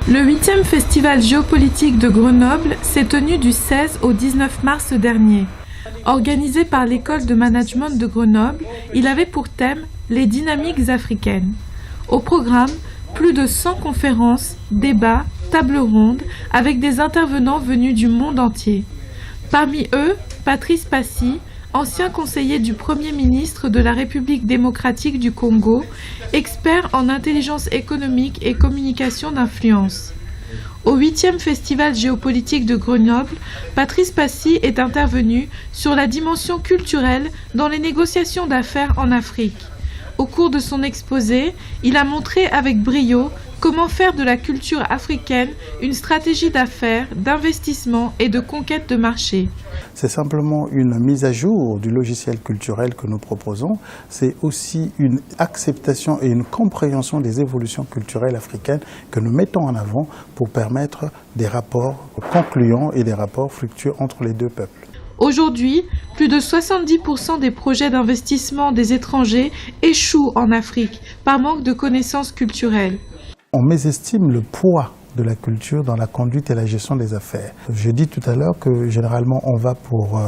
Le 8e Festival géopolitique de Grenoble s'est tenu du 16 au 19 mars dernier. Organisé par l'École de management de Grenoble, il avait pour thème les dynamiques africaines. Au programme, plus de 100 conférences, débats, tables rondes avec des intervenants venus du monde entier. Parmi eux, Patrice Passy, ancien conseiller du Premier ministre de la République démocratique du Congo, expert en intelligence économique et communication d'influence. Au 8e Festival géopolitique de Grenoble, Patrice Passy est intervenu sur la dimension culturelle dans les négociations d'affaires en Afrique. Au cours de son exposé, il a montré avec brio comment faire de la culture africaine une stratégie d'affaires, d'investissement et de conquête de marché. C'est simplement une mise à jour du logiciel culturel que nous proposons. C'est aussi une acceptation et une compréhension des évolutions culturelles africaines que nous mettons en avant pour permettre des rapports concluants et des rapports fructueux entre les deux peuples. Aujourd'hui, plus de 70% des projets d'investissement des étrangers échouent en Afrique par manque de connaissances culturelles. On mésestime le poids de la culture dans la conduite et la gestion des affaires. J'ai dit tout à l'heure que généralement on va pour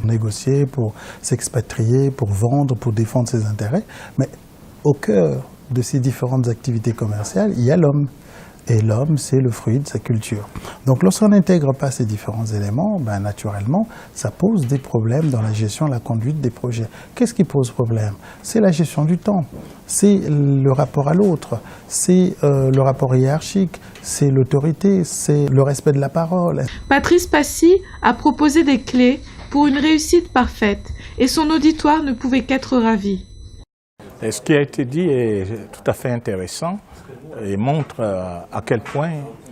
négocier, pour s'expatrier, pour vendre, pour défendre ses intérêts, mais au cœur de ces différentes activités commerciales, il y a l'homme. Et l'homme, c'est le fruit de sa culture. Donc lorsqu'on n'intègre pas ces différents éléments, naturellement, ça pose des problèmes dans la gestion, la conduite des projets. Qu'est-ce qui pose problème? C'est la gestion du temps, c'est le rapport à l'autre, c'est le rapport hiérarchique, c'est l'autorité, c'est le respect de la parole. Patrice Passy a proposé des clés pour une réussite parfaite et son auditoire ne pouvait qu'être ravi. Et ce qui a été dit est tout à fait intéressant et montre à quel point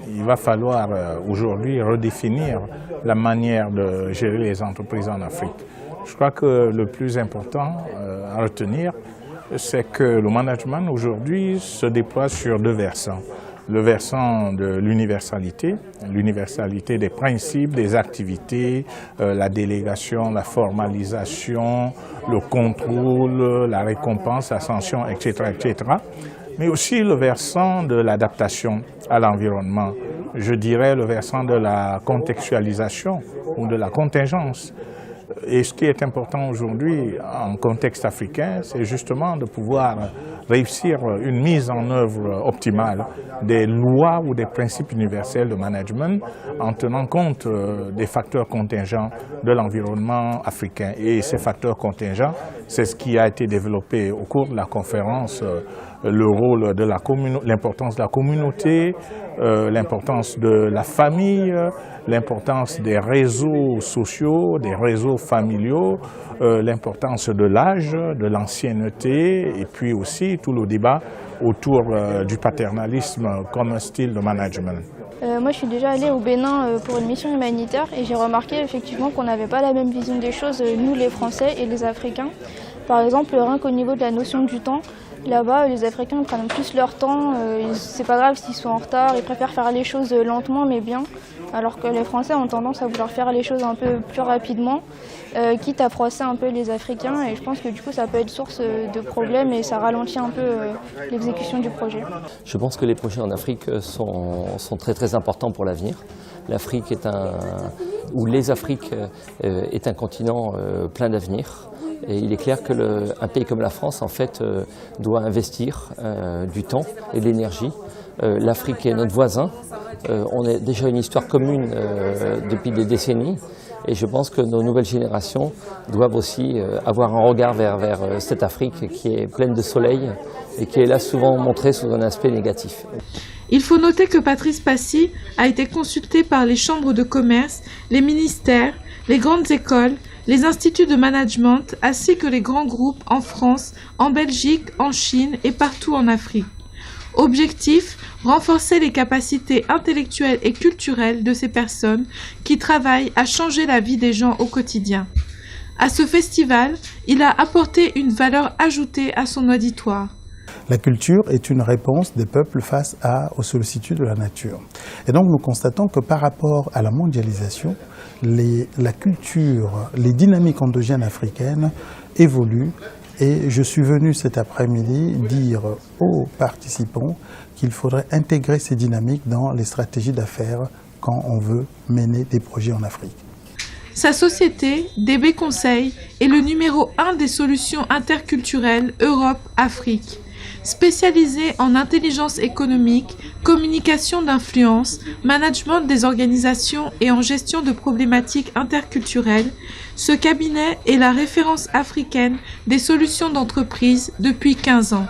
il va falloir aujourd'hui redéfinir la manière de gérer les entreprises en Afrique. Je crois que le plus important à retenir, c'est que le management aujourd'hui se déploie sur deux versants. Le versant de l'universalité des principes, des activités, la délégation, la formalisation, le contrôle, la récompense, la sanction, etc., etc. Mais aussi le versant de l'adaptation à l'environnement. Je dirais le versant de la contextualisation ou de la contingence. Et ce qui est important aujourd'hui en contexte africain, c'est justement de pouvoir réussir une mise en œuvre optimale des lois ou des principes universels de management en tenant compte des facteurs contingents de l'environnement africain. Et ces facteurs contingents, c'est ce qui a été développé au cours de la conférence, le rôle de l'importance de la communauté, l'importance de la famille, l'importance des réseaux sociaux, des réseaux familiaux, l'importance de l'âge, de l'ancienneté et puis aussi tout le débat autour du paternalisme comme un style de management. Moi je suis déjà allée au Bénin pour une mission humanitaire et j'ai remarqué effectivement qu'on n'avait pas la même vision des choses, nous les Français et les Africains. Par exemple, rien qu'au niveau de la notion du temps, là-bas, les Africains prennent plus leur temps, c'est pas grave s'ils sont en retard, ils préfèrent faire les choses lentement mais bien, alors que les Français ont tendance à vouloir faire les choses un peu plus rapidement, quitte à froisser un peu les Africains, et je pense que du coup ça peut être source de problèmes et ça ralentit un peu l'exécution du projet. Je pense que les projets en Afrique sont très très importants pour l'avenir. L'Afrique ou les Afriques est un continent plein d'avenir. Et il est clair qu'un pays comme la France, en fait, doit investir du temps et de l'énergie. L'Afrique est notre voisin. On a déjà une histoire commune depuis des décennies. Et je pense que nos nouvelles générations doivent aussi avoir un regard vers cette Afrique qui est pleine de soleil et qui est là souvent montrée sous un aspect négatif. Il faut noter que Patrice Passy a été consulté par les chambres de commerce, les ministères, les grandes écoles, les instituts de management ainsi que les grands groupes en France, en Belgique, en Chine et partout en Afrique. Objectif, renforcer les capacités intellectuelles et culturelles de ces personnes qui travaillent à changer la vie des gens au quotidien. À ce festival, il a apporté une valeur ajoutée à son auditoire. La culture est une réponse des peuples face aux sollicitudes de la nature. Et donc nous constatons que par rapport à la mondialisation, la culture, les dynamiques endogènes africaines évoluent Et je suis venu cet après-midi dire aux participants qu'il faudrait intégrer ces dynamiques dans les stratégies d'affaires quand on veut mener des projets en Afrique. Sa société, DB Conseil, est le numéro 1 des solutions interculturelles Europe-Afrique. Spécialisé en intelligence économique, communication d'influence, management des organisations et en gestion de problématiques interculturelles, ce cabinet est la référence africaine des solutions d'entreprise depuis 15 ans.